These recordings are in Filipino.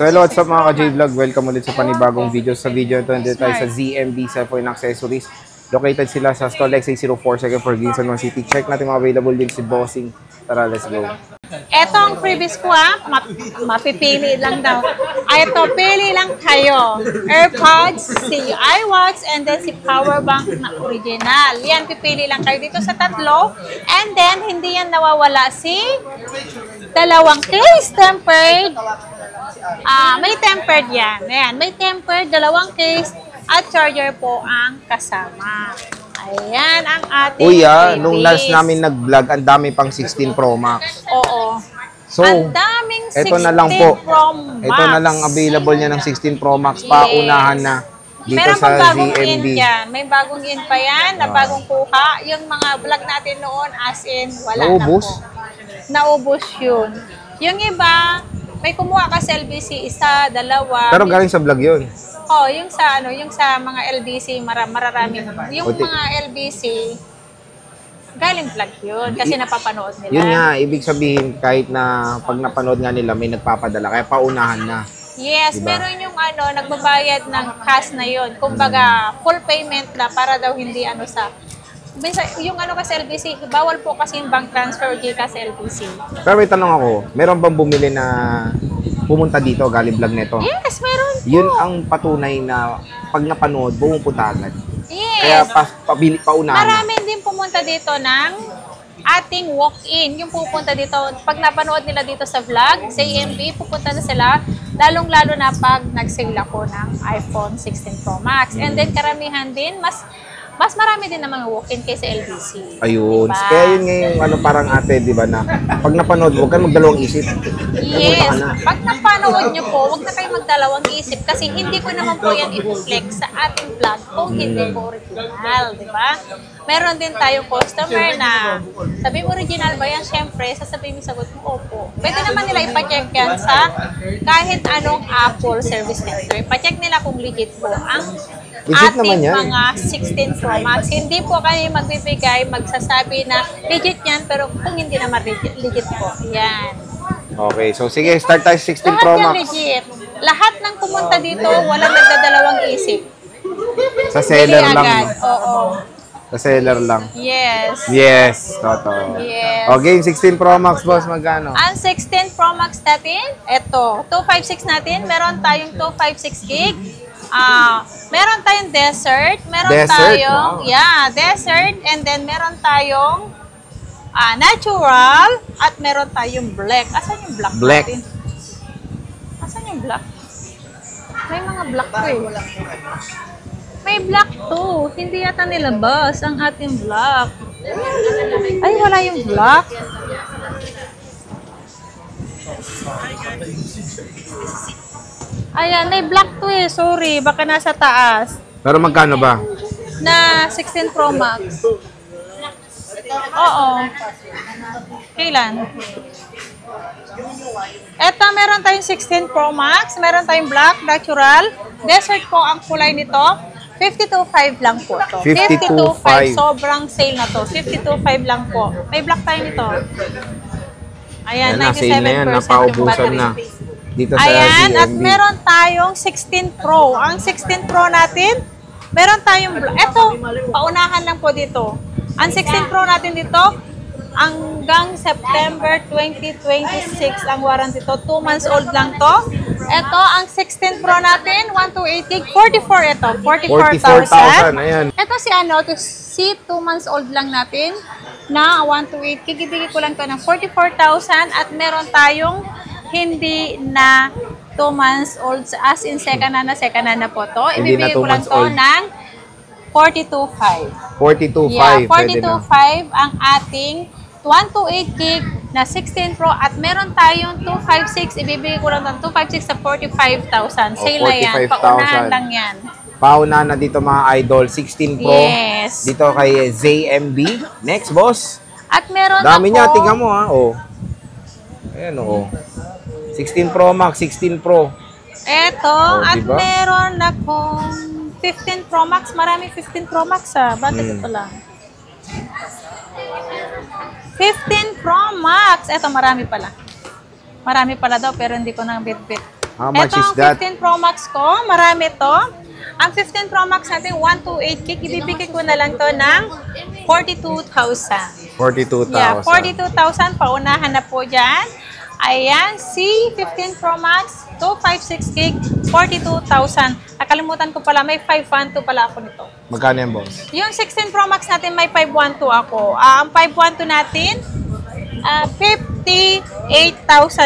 So hello, what's up mga ka-J-Vlog? Welcome ulit sa panibagong video. Sa video ito, nandito tayo sa ZMB Cellphone Accessories. Located sila sa Stall X804 2nd floor, Ginsan City. Check natin mga available din si Bossing. Tara, let's go. Ito ang freebies ko mapipili lang daw. Ito, pili lang kayo. AirPods, si iWatch, and then si power bank na original. Yan, pipili lang kayo dito sa tatlo. And then, hindi yan nawawala si dalawang case tempered. May tempered yan. Ayan, may tempered, dalawang case, at charger po ang kasama. Ayan ang ating freebies. Nung last namin nag-vlog, ang dami pang 16 Pro Max. Oo. So, ang daming 16 ito na lang po. Pro Max. Ito na lang available niya ng 16 Pro Max. Paunahan na dito meron sa bagong ZMB. in yan. May bagong in pa yan na bagong kuha. Yung mga vlog natin noon, as in, wala Naubos? na po. Naubos yun. Yung iba, may kumuha ka sa LBC, isa, dalawa. Pero galing sa vlog yun. Oh, yung sa mga LBC, mararami. Yung mga LBC, galing vlog yun kasi napapanood nila. Yun nga, ibig sabihin kahit na pag napanood nga nila may nagpapadala, kaya paunahan na. Yes, diba? meron yung nagbabayad ng cash na yun. Kumbaga, full payment na para daw hindi yung kasi LBC, bawal po kasi yung bank transfer sa LBC. Pero may tanong ako, meron bang bumili na pumunta dito, galing vlog nito? Yes, meron po. Yun ang patunay na pag napanood, bumupunta agad. Yes. Kaya paunahan na. Marami din pumunta dito ng ating walk-in. Yung pupunta dito, pag napanood nila dito sa vlog, sa EMB, pupunta na sila, lalong-lalo na pag nag-sale ako ng iPhone 16 Pro Max. And then karamihan din, mas marami din naman walk-in kaysa LBC. Ayun. Diba? Kaya yun ngayon, parang ate, di ba na, pag napanood, huwag kang magdalawang isip. Yes. Pag napanood nyo po, huwag na kayo magdalawang isip kasi hindi ko naman po yan i-flex sa ating vlog kung hindi po original, di ba? Meron din tayong customer na sabi mo original ba yan? Siyempre, sasabihin mo sagot mo, opo. Pwede naman nila ipacheck yan sa kahit anong Apple Service Center. Ipacheck nila kung legit po ang legit ating naman yan. mga 16 Pro Max. Hindi po kayo magbibigay, magsasabi na legit yan, pero kung hindi naman legit po. Yan. Okay, so sige, start tayo 16 Lahat Pro yan Max. legit. Lahat ng pumunta dito, walang nagdadalawang isip. Sa seller Bili lang. agad. Oo. Sa seller lang. Yes. Yes, totoo. Yes. Okay, 16 Pro Max, boss, magkano? Ang 16 Pro Max natin, eto, 256 natin, meron tayong 256 gig. Meron tayong desert, tayong, wow. Desert, and then meron tayong natural, at meron tayong black. Asan yung black natin? Asan yung black? May mga black ko eh. May black to. Hindi yata nilabas ang ating black. Ay, wala yung black. Ayan, may black to eh. Sorry, baka nasa taas. Pero magkano ba? Na 16 Pro Max. Oo. Kailan? Eto, meron tayong 16 Pro Max. Meron tayong black, natural. Desert po ang kulay nito. 52.5 lang po to. 52.5. Sobrang sale na to. 52.5 lang po. May black tayo nito. Ayan, 97% na, napaubusan na. Dito sa ayan, ZMB. at meron tayong 16 Pro. Ang 16 Pro natin, meron tayong black. Ito, paunahan lang po dito. Ang 16 Pro natin dito, hanggang September 2026 ang warranty to. 2 months old lang to. Ito, ang 16 Pro natin, 128 gig, 44 ito. 44,000. Ayan. Ito si 2 months old lang natin na 128 gig. Ibigay ko lang to ng 44,000 at meron tayong hindi na 2 months old as in second hand na po to. Ibibigay ko lang to ng 42,500. 42.5. Yeah, 42.5 ang ating 128 gig na 16 Pro at meron tayong 256. Ibibigay ko lang ng 256 sa 45,000. Sale na yan. 45,000. Paunahan lang yan. Paunahan na dito mga idol. 16 Pro. Yes. Dito kay ZMB. Next, boss. At meron dami ako, niya. Tingnan mo ha. Oh. Ayan oh. 16 Pro Max, 16 Pro. Eto, at diba? meron akong 15 Pro Max. Marami 15 Pro Max ha. Bakit ito lang? 15 Pro Max. Eto, marami pala. Marami pala daw, pero hindi ko na bit-bit. How much Ito is ang that? 15 Pro Max ko. Marami to. Ang 15 Pro Max natin, 128 gig. Ibibigay ko na lang to ng 42,000. 42,000. Yeah, 42,000. Paunahan na po dyan. Ayan, si 15 Pro Max, 256 gig, 42,000. Nakalimutan ko pala, may 512 pala ako nito. Magkano yan, boss? Yung 16 Pro Max natin, may 512 ako. Ang 512 natin, 58,000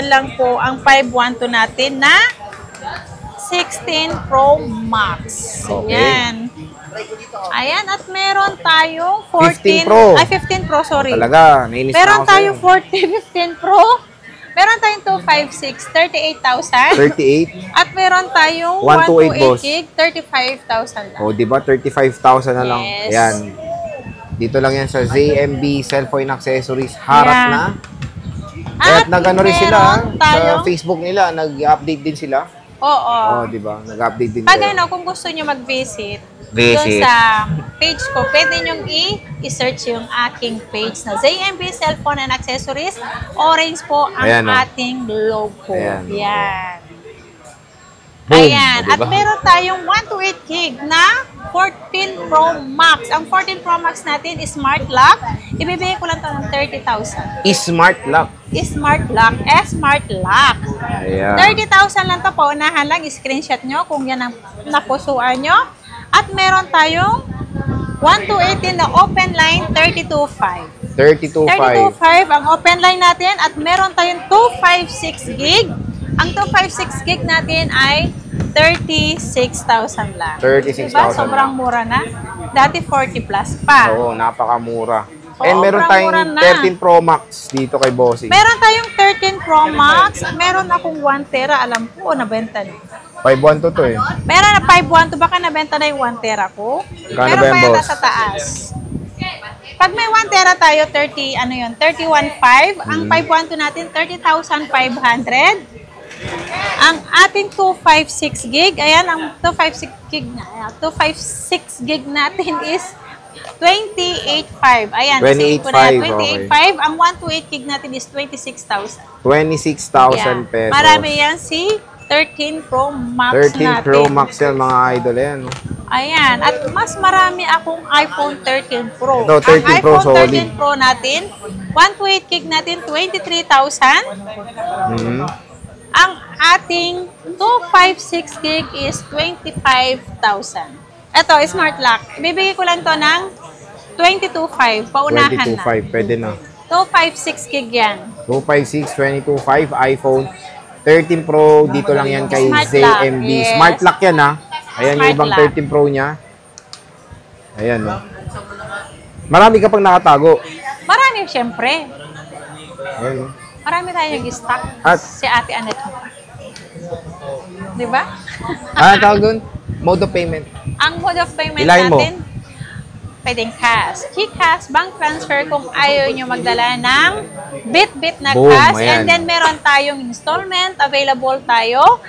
lang po ang 512 natin na 16 Pro Max. Okay. Ayan. Ayan, at meron tayong 15 14, Pro. Ay, 15 Pro, sorry. Talaga, nainis na Meron ako tayong sa'yo. 15 Pro. Meron tayong 256, 38,000. 38. At meron tayong 128, 128 boss. gig, 35,000 lang. O, di ba? 35,000 na lang. Yes. Ayan. Dito lang yan sa ZMB Cellphone Accessories. Harap Yeah. na. At At nag-ano rin sila, meron sa tayong- Facebook nila, nag-update din sila. Oo. Oh, di ba? Nag-update din Pag sila. ano, kung gusto nyo mag-visit, Visit. doon sa page ko, pwede nyo i-search yung aking page na ZMB Cellphone and Accessories. Orange po ang Ayan, oh. ating logo. Ayan. Yan. Boom. Ayan. O, At diba? meron tayong 128 gig na 14 Pro Max. Ang 14 Pro Max natin is Smart Lock. Ibibigay ko lang ito ng 30,000. Smart lock. Smart Lock. Smart Lock. Ayan. 30,000 lang ito. Paunahan lang. Screenshot nyo kung yan ang napusuan nyo. At meron tayong 1218 na open line 32.5. 32.5. 32.5 ang open line natin. At meron tayong 256 gig. Ang 256 gig natin ay 36,000 lang. 36,000 Diba? Sobrang lang. mura na. Dati 40 plus pa. Oo, napakamura. Oo, And meron mura-mura tayong na. 13 Pro Max dito kay Bossing. Meron tayong 13 Pro Max. Meron akong 1 tera. Alam ko, nabenta na. 512 to eh. Meron na 512. Baka nabenta na yung 1 tera ko. Kano Meron ba yan, pa yata boss? sa taas. Pag may 1 tera tayo, 30, ano yun, 31.5. Ang 512 natin, 30,500. Ang ating 256 gig, ayan, ang 256 gig na, ayan, 256 gig natin is 28.5. Ayan, 28.5, 28.5. Ang 128 gig natin is 26,000. 26,000 pesos. Marami yan si 13 Pro Max 13 natin. Pro Max yan, mga idol yan. Ayan. At mas marami akong iPhone 13 Pro. Ito, 13 ang Pro iPhone solid. 13 Pro natin, 128 gig natin, 23,000. Mhm. Ang ating 256 gig is 25,000. Ito, Smart Lock. Ibibigay ko lang to ng 22.5. Paunahan na. 22.5, pwede na. 256 gig yan. 256, 22.5, iPhone 13 Pro, dito lang yan kay Smart ZMB. Lock, yes. Smart Lock yan ha. Ayan yung Smart ibang Lock. 13 Pro niya. Ayan o. Marami ka pang nakatago. Marami, syempre. Ayan o. Marami tayong stock. At- Si Ate Annette mo. Di ba? Tawag doon? Mode of payment. Ang mode of payment Ilayin mo. natin, pwedeng cash. GCash, bank transfer kung ayaw nyo magdala ng bit-bit na Boom, cash. ayan. And then meron tayong installment, available tayo.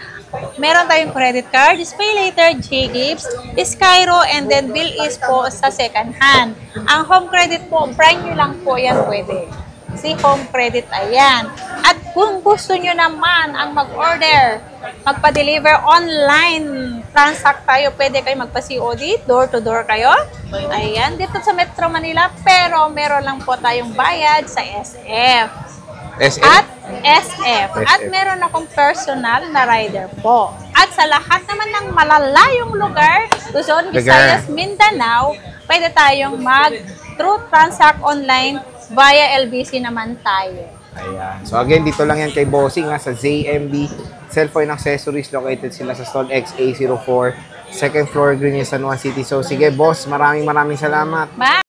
Meron tayong credit card, pay later, G-Gifts, Skyro, and then bill is po sa second hand. Ang home credit po, prime nyo lang po yan pwede. Si home credit, ayan. At kung gusto nyo naman ang mag-order, magpa-deliver online, transact tayo, pwede kayo magpa-COD, door-to-door kayo. Ayan, dito sa Metro Manila, pero meron lang po tayong bayad sa SF. SM? At SF. At SF. meron akong personal na rider po. At sa lahat naman ng malalayong lugar, Luzon, Visayas, Mindanao, pwede tayong mag-through transact online via LBC naman tayo. Ayan. So again, dito lang yan kay Bossing sa ZMB Cellphone Accessories. Located sila sa stall XA04, second floor, Green Hills, San Juan City. So sige boss, maraming salamat. Bye!